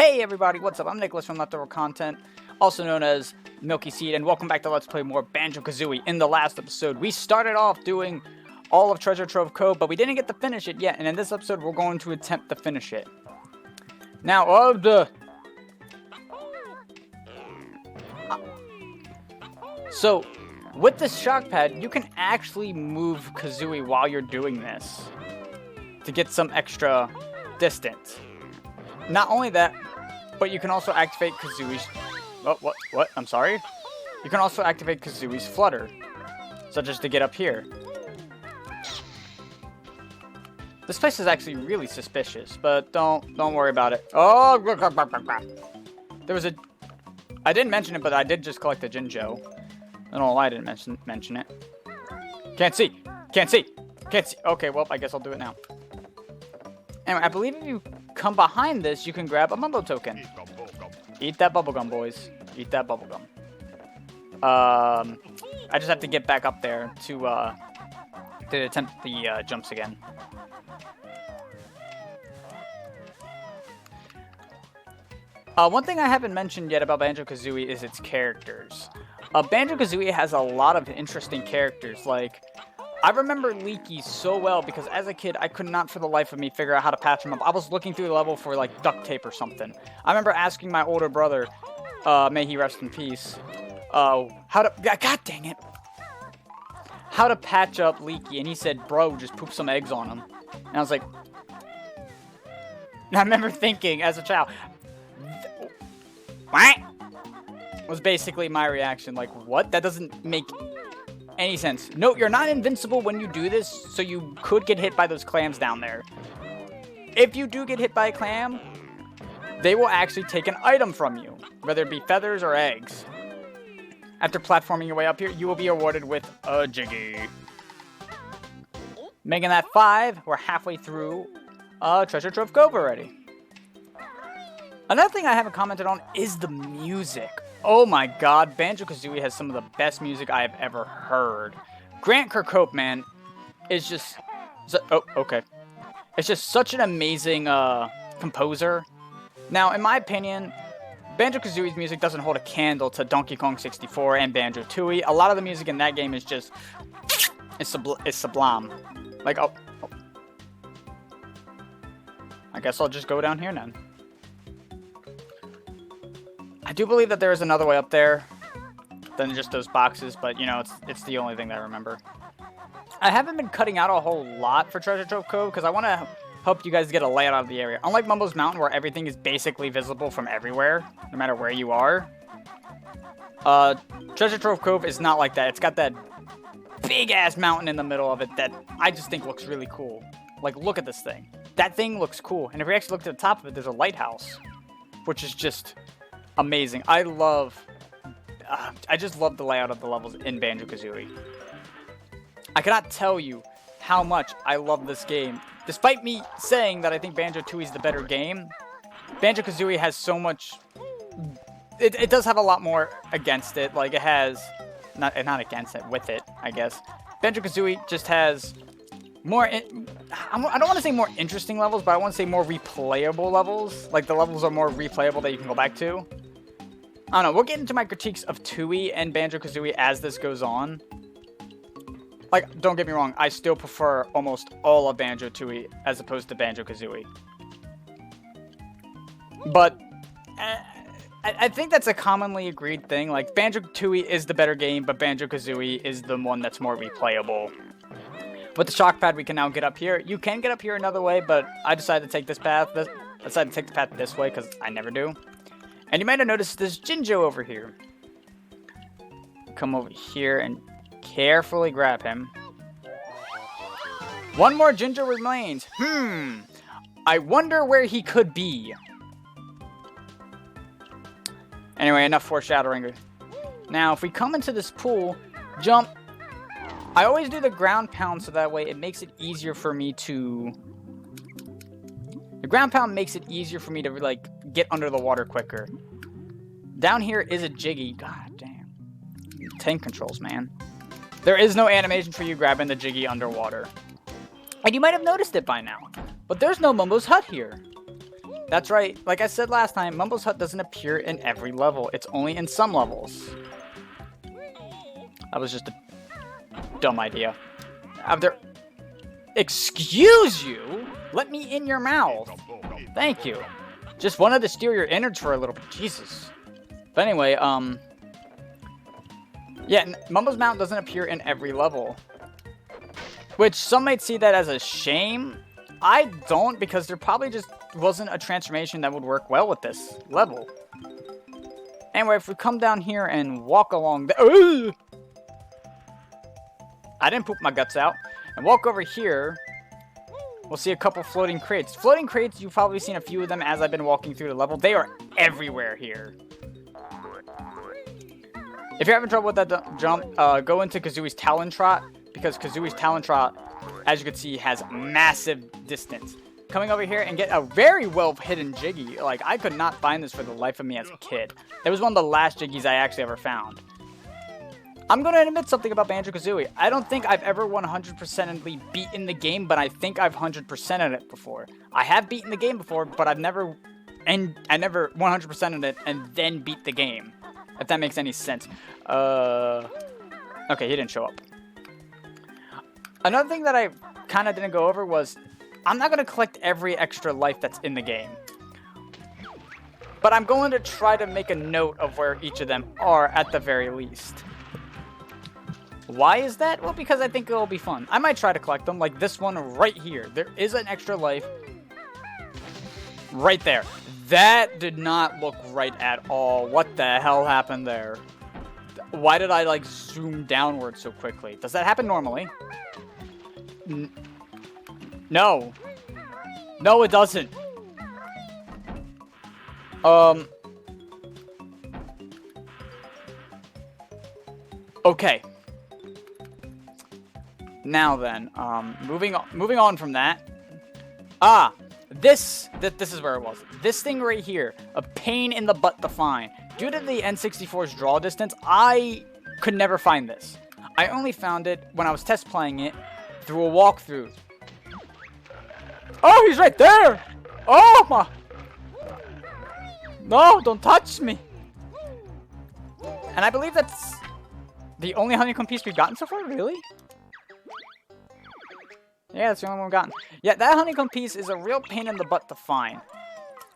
Hey everybody, what's up? I'm Nicholas from Leftover Content, also known as Milky Seed, and welcome back to Let's Play more Banjo-Kazooie. In the last episode, we started off doing all of Treasure Trove Cove, but we didn't get to finish it yet, and in this episode, we're going to attempt to finish it. Now, So, with this shock pad, you can actually move Kazooie while you're doing this to get some extra distance. Not only that, but you can also activate Kazooie's... Oh, what? I'm sorry? You can also activate Kazooie's flutter, such as to get up here. This place is actually really suspicious, but don't worry about it. Oh, there was a... I didn't mention it, but I did just collect a Jinjo. I don't know why I didn't mention it. Can't see! Can't see! Can't see! Okay, well, I guess I'll do it now. Anyway, I believe if you come behind this, you can grab a Mumbo token. Eat that bubblegum, boys. Eat that bubblegum. I just have to get back up there to attempt the jumps again. One thing I haven't mentioned yet about Banjo-Kazooie is its characters. Banjo-Kazooie has a lot of interesting characters. Like, I remember Leaky so well because as a kid, I could not for the life of me figure out how to patch him up. I was looking through the level for, like, duct tape or something. I remember asking my older brother, may he rest in peace, how to... God dang it! How to patch up Leaky, and he said, bro, just poop some eggs on him. And I was like... And I remember thinking, as a child... What? Was basically my reaction. Like, what? That doesn't make any sense. No, you're not invincible when you do this, so you could get hit by those clams down there. If you do get hit by a clam, they will actually take an item from you, whether it be feathers or eggs. After platforming your way up here, you will be awarded with a Jiggy. Making that 5, we're halfway through Treasure Trove Cove already. Another thing I haven't commented on is the music. Oh my god, Banjo-Kazooie has some of the best music I have ever heard. Grant Kirkhope, man, is just... Oh, okay. It's just such an amazing composer. Now, in my opinion, Banjo-Kazooie's music doesn't hold a candle to Donkey Kong 64 and Banjo-Tooie. A lot of the music in that game is just... It's sublime. Like, oh. I guess I'll just go down here then. I do believe that there is another way up there than just those boxes, but, you know, it's the only thing that I remember. I haven't been cutting out a whole lot for Treasure Trove Cove, because I want to help you guys get a layout of the area. Unlike Mumbo's Mountain, where everything is basically visible from everywhere, no matter where you are, Treasure Trove Cove is not like that. It's got that big-ass mountain in the middle of it that I just think looks really cool. Like, look at this thing. That thing looks cool. And if we actually look at the top of it, there's a lighthouse, which is just... amazing. I just love the layout of the levels in Banjo-Kazooie. I cannot tell you how much I love this game. Despite me saying that I think Banjo-Tooie is the better game, Banjo-Kazooie has so much... It does have a lot more against it. Like, it has... Not against it, with it, I guess. Banjo-Kazooie just has more... I don't want to say more interesting levels, but I want to say more replayable levels. Like, the levels are more replayable that you can go back to. I don't know, we'll get into my critiques of Tooie and Banjo-Kazooie as this goes on. Like, don't get me wrong, I still prefer almost all of Banjo-Tooie as opposed to Banjo-Kazooie. But, I think that's a commonly agreed thing. Like, Banjo-Tooie is the better game, but Banjo-Kazooie is the one that's more replayable. With the shock pad, we can now get up here. You can get up here another way, but I decided to take this path. I decided to take the path this way, because I never do. And you might have noticed this Jinjo over here. Come over here and carefully grab him. One more Jinjo remains. I wonder where he could be. Anyway, enough foreshadowing. Now, if we come into this pool, jump. I always do the ground pound so that way it makes it easier for me to... The ground pound makes it easier for me to, like, get under the water quicker. Down here is a Jiggy. God damn. Tank controls, man. There is no animation for you grabbing the Jiggy underwater. And you might have noticed it by now. But there's no Mumbo's hut here. That's right. Like I said last time, Mumbo's Hut doesn't appear in every level. It's only in some levels. That was just a dumb idea. Excuse you? Let me in your mouth. Thank you. Just wanted to steal your innards for a little bit. Jesus. But anyway, yeah, Mumbo's Mountain doesn't appear in every level. Which some might see that as a shame. I don't, because there probably just wasn't a transformation that would work well with this level. Anyway, if we come down here and walk along the... I didn't poop my guts out. And walk over here, we'll see a couple floating crates. Floating crates, you've probably seen a few of them as I've been walking through the level. They are everywhere here. If you're having trouble with that jump, go into Kazooie's Talon Trot, because Kazooie's Talon Trot, as you can see, has massive distance. Coming over here and get a very well hidden Jiggy. Like, I could not find this for the life of me as a kid. It was one of the last Jiggies I actually ever found. I'm going to admit something about Banjo-Kazooie. I don't think I've ever 100%ly beaten the game, but I think I've 100%ed it before. I have beaten the game before, but I never 100%ed it and then beat the game. If that makes any sense. Okay, he didn't show up. Another thing that I kind of didn't go over was, I'm not going to collect every extra life that's in the game. But I'm going to try to make a note of where each of them are at the very least. Why is that? Well, because I think it'll be fun. I might try to collect them, like this one right here. There is an extra life right there. That did not look right at all. What the hell happened there? Why did I, like, zoom downward so quickly? Does that happen normally? No. No, it doesn't. Okay. Now then, moving on from that. This is where it was. This thing right here, a pain in the butt to find. Due to the N64's draw distance, I could never find this. I only found it when I was test playing it through a walkthrough. Oh, he's right there! Oh my! No, don't touch me! And I believe that's the only honeycomb piece we've gotten so far, really? Yeah, that's the only one we've gotten. Yeah, that honeycomb piece is a real pain in the butt to find.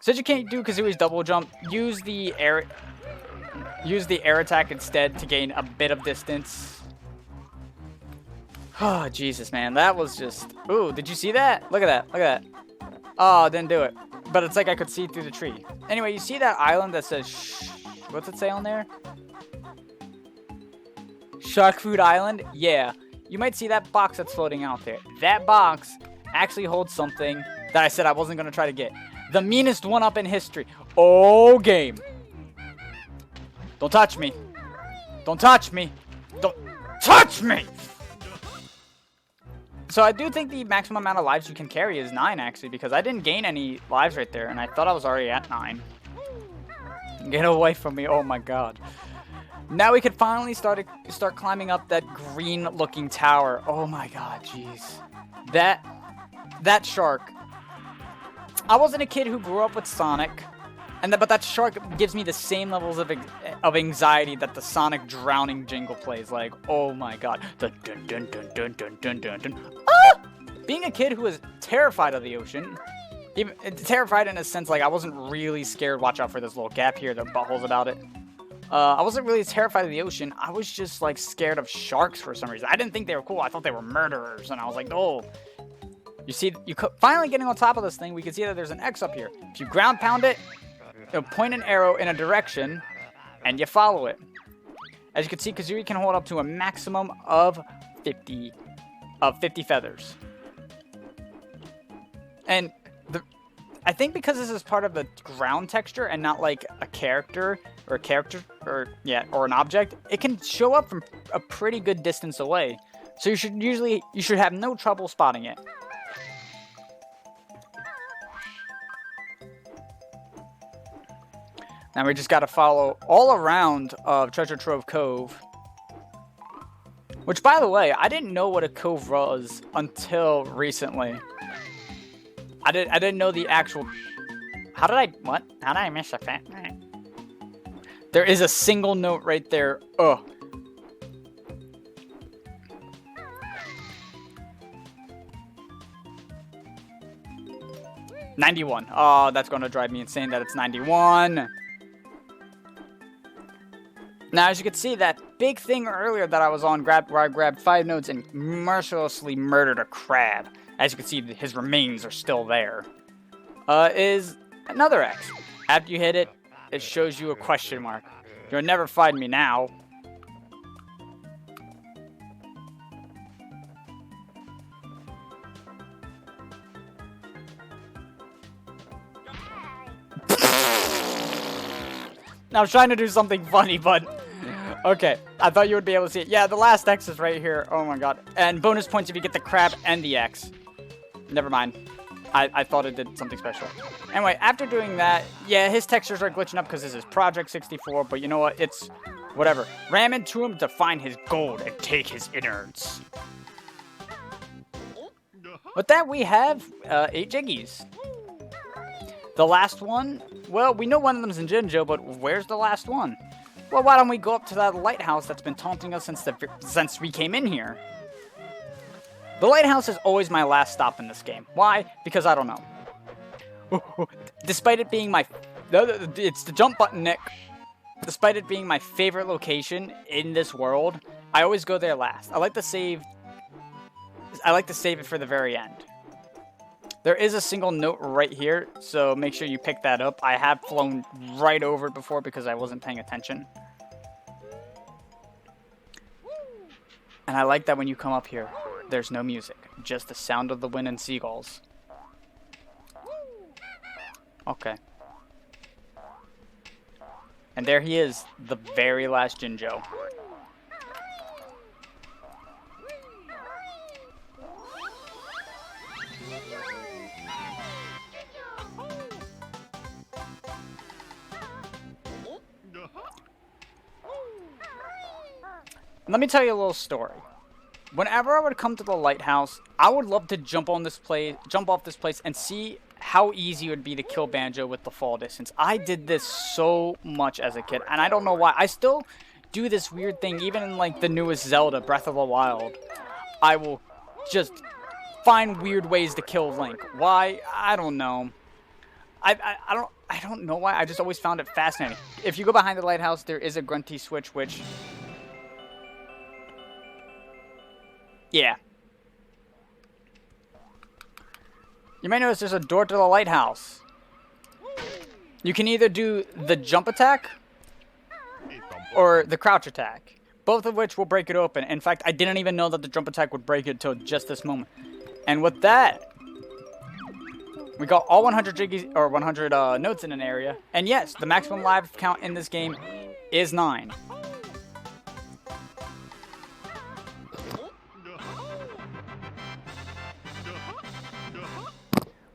Since you can't do Kazooie's double jump, use the air attack instead to gain a bit of distance. Oh, Jesus, man. That was just... Ooh, did you see that? Look at that. Look at that. Oh, didn't do it. But it's like I could see through the tree. Anyway, you see that island that says... Shh. What's it say on there? Shark Food Island? Yeah. You might see that box that's floating out there. That box actually holds something that I said I wasn't going to try to get. The meanest one-up in history. Oh, game. Don't touch me. Don't touch me. Don't touch me! So I do think the maximum amount of lives you can carry is 9, actually, because I didn't gain any lives right there, and I thought I was already at 9. Get away from me. Oh, my God. Now we could finally start climbing up that green-looking tower. Oh, my God. Jeez. That shark. I wasn't a kid who grew up with Sonic, but that shark gives me the same levels of anxiety that the Sonic drowning jingle plays. Like, oh my God. Dun, dun, dun, dun, dun, dun, dun, dun, dun. Ah! Being a kid who was terrified of the ocean, even terrified in a sense, like I wasn't really scared. Watch out for this little gap here, the buttholes about it. I wasn't really terrified of the ocean. I was just like scared of sharks for some reason. I didn't think they were cool. I thought they were murderers, and I was like, oh. You see, finally getting on top of this thing, we can see that there's an X up here. If you ground pound it, it'll point an arrow in a direction, and you follow it. As you can see, Kazooie can hold up to a maximum of 50 feathers. And I think because this is part of the ground texture and not like a character or an object, it can show up from a pretty good distance away. So you should have no trouble spotting it. Now we just got to follow all around Treasure Trove Cove. Which, by the way, I didn't know what a cove was until recently. I didn't know the actual... How did I... What? How did I miss a fat... There is a single note right there. Ugh. $91. Oh, that's going to drive me insane that it's 91. Now, as you can see, that big thing earlier that I was on, where I grabbed 5 notes and mercilessly murdered a crab. As you can see, his remains are still there. Is another X. After you hit it, it shows you a question mark. You'll never find me now. I was trying to do something funny, but... Okay, I thought you would be able to see it. Yeah, the last X is right here. Oh my god. And bonus points if you get the crab and the X. Never mind. I thought it did something special. Anyway, after doing that, yeah, his textures are glitching up because this is Project 64, but you know what? It's whatever. Ram into him to find his gold and take his innards. With that, we have 8 Jiggies. The last one, well, we know one of them's in Jinjo, but where's the last one? Well, why don't we go up to that lighthouse that's been taunting us since we came in here? The lighthouse is always my last stop in this game. Why? Because I don't know. Despite it being my... It's the jump button, Nick. Despite it being my favorite location in this world, I always go there last. I like to save it for the very end. There is a single note right here, so make sure you pick that up. I have flown right over it before because I wasn't paying attention. And I like that when you come up here, there's no music, just the sound of the wind and seagulls. Okay. And there he is, the very last Jinjo. Let me tell you a little story. Whenever I would come to the lighthouse, I would love to jump off this place and see how easy it would be to kill Banjo with the fall distance. I did this so much as a kid, and I don't know why. I still do this weird thing, even in like the newest Zelda, Breath of the Wild. I will just find weird ways to kill Link. Why? I don't know. I don't know why. I just always found it fascinating. If you go behind the lighthouse, there is a Grunty switch, which... Yeah. You may notice there's a door to the lighthouse. You can either do the jump attack or the crouch attack, both of which will break it open. In fact, I didn't even know that the jump attack would break it until just this moment. And with that, we got all 100 jiggies or 100 notes in an area. And yes, the maximum life count in this game is 9.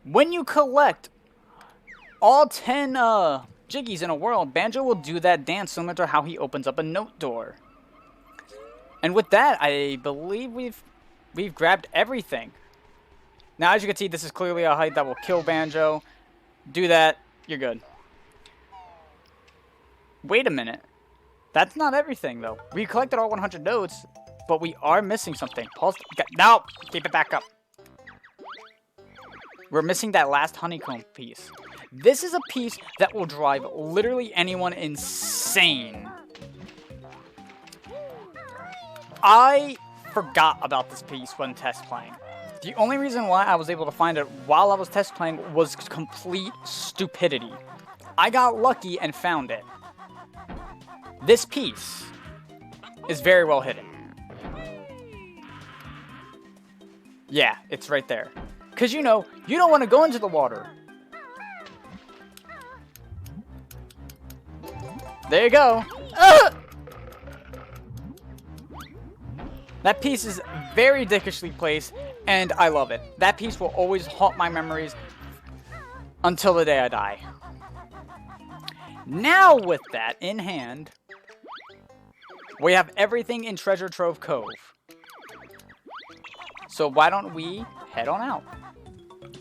When you collect all 10 jiggies in a world, Banjo will do that dance similar to how he opens up a note door. And with that, I believe we've grabbed everything. Now, as you can see, this is clearly a height that will kill Banjo. Do that, you're good. Wait a minute. That's not everything, though. We collected all 100 notes, but we are missing something. Pulse. No! Keep it back up. We're missing that last honeycomb piece. This is a piece that will drive literally anyone insane. I forgot about this piece when test playing. The only reason why I was able to find it while I was test playing was complete stupidity. I got lucky and found it. This piece is very well hidden. Yeah, it's right there. Because, you know, you don't want to go into the water. There you go. That piece is very dickishly placed, and I love it. That piece will always haunt my memories until the day I die. Now, with that in hand, we have everything in Treasure Trove Cove. So why don't we head on out?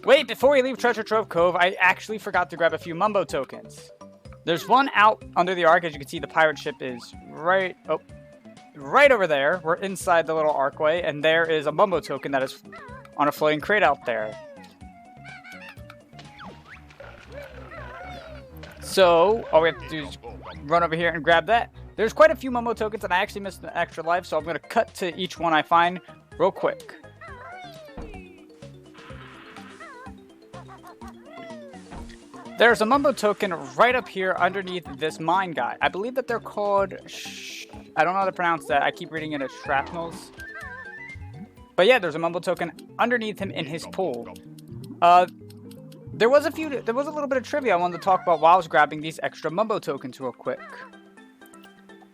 Wait, before we leave Treasure Trove Cove, I actually forgot to grab a few Mumbo tokens. There's one out under the arc. As you can see, the pirate ship is right over there. We're inside the little archway, and there is a Mumbo token that is on a floating crate out there. So, all we have to do is run over here and grab that. There's quite a few Mumbo tokens, and I actually missed an extra life, so I'm going to cut to each one I find real quick. There's a Mumbo token right up here underneath this mine guy. I believe that they're called... I don't know how to pronounce that. I keep reading it as shrapnels. But yeah, there's a Mumbo token underneath him in his pool. There was a little bit of trivia I wanted to talk about while I was grabbing these extra Mumbo tokens real quick.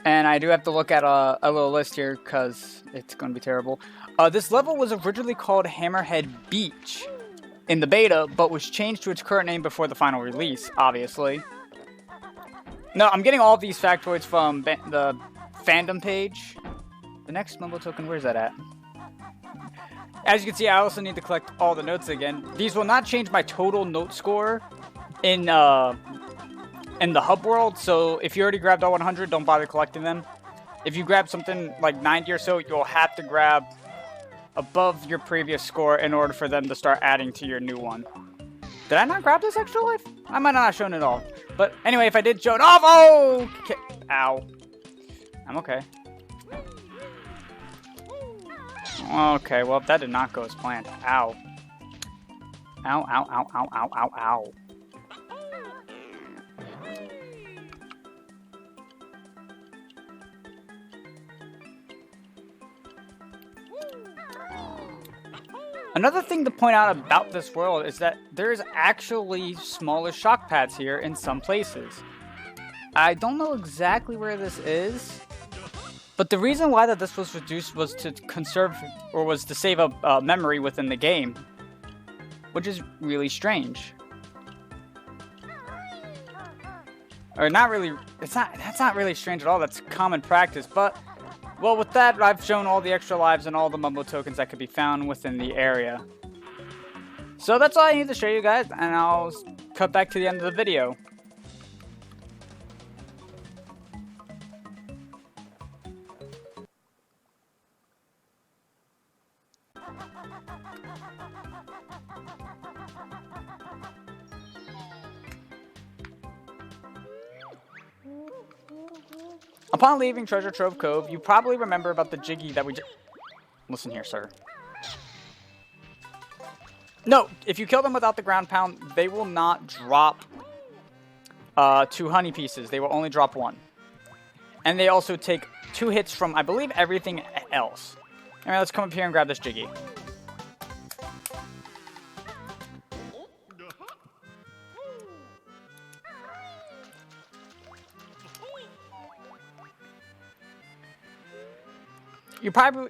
And I do have to look at a little list here because it's going to be terrible. This level was originally called Hammerhead Beach in the beta, but was changed to its current name before the final release, obviously. No, I'm getting all of these factoids from the fandom page. The next Mumbo token, where's that at? As you can see, I also need to collect all the notes again. These will not change my total note score in the hub world, so if you already grabbed all 100, don't bother collecting them. If you grab something like 90 or so, you'll have to grab above your previous score in order for them to start adding to your new one. Did I not grab this extra life? I might not have shown it all. But anyway, if I did show it off, oh! Okay. Ow. I'm okay. Okay, well, that did not go as planned. Ow. Ow, ow, ow, ow, ow, ow, ow. Another thing to point out about this world is that there's actually smaller shock pads here in some places. I don't know exactly where this is, but the reason why that this was reduced was to conserve, or was to save a memory within the game, which is really strange. Or not really, that's not really strange at all, that's common practice, but well, with that, I've shown all the extra lives and all the Mumbo tokens that could be found within the area. So that's all I need to show you guys, and I'll cut back to the end of the video. Upon leaving Treasure Trove Cove, you probably remember about the Jiggy that we just... Listen here, sir. No, if you kill them without the ground pound, they will not drop 2 honey pieces. They will only drop 1. And they also take 2 hits from, I believe, everything else. Alright, let's come up here and grab this Jiggy.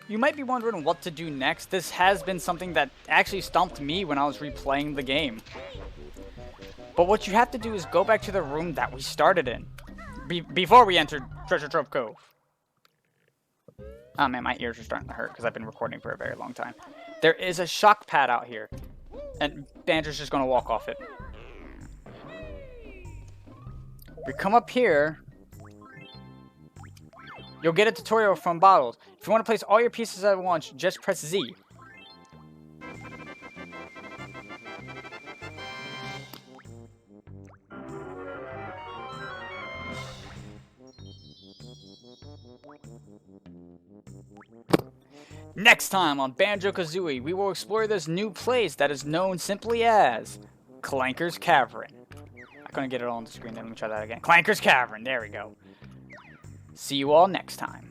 You might be wondering what to do next. This has been something that actually stumped me when I was replaying the game. But what you have to do is go back to the room that we started in. Before we entered Treasure Trove Cove. Oh man, my ears are starting to hurt because I've been recording for a very long time. There is a shock pad out here. And Banjo's just going to walk off it. We come up here. You'll get a tutorial from Bottles. If you want to place all your pieces at once, just press Z. Next time on Banjo-Kazooie, we will explore this new place that is known simply as Clanker's Cavern. I couldn't get it all on the screen. Let me try that again. Clanker's Cavern. There we go. See you all next time.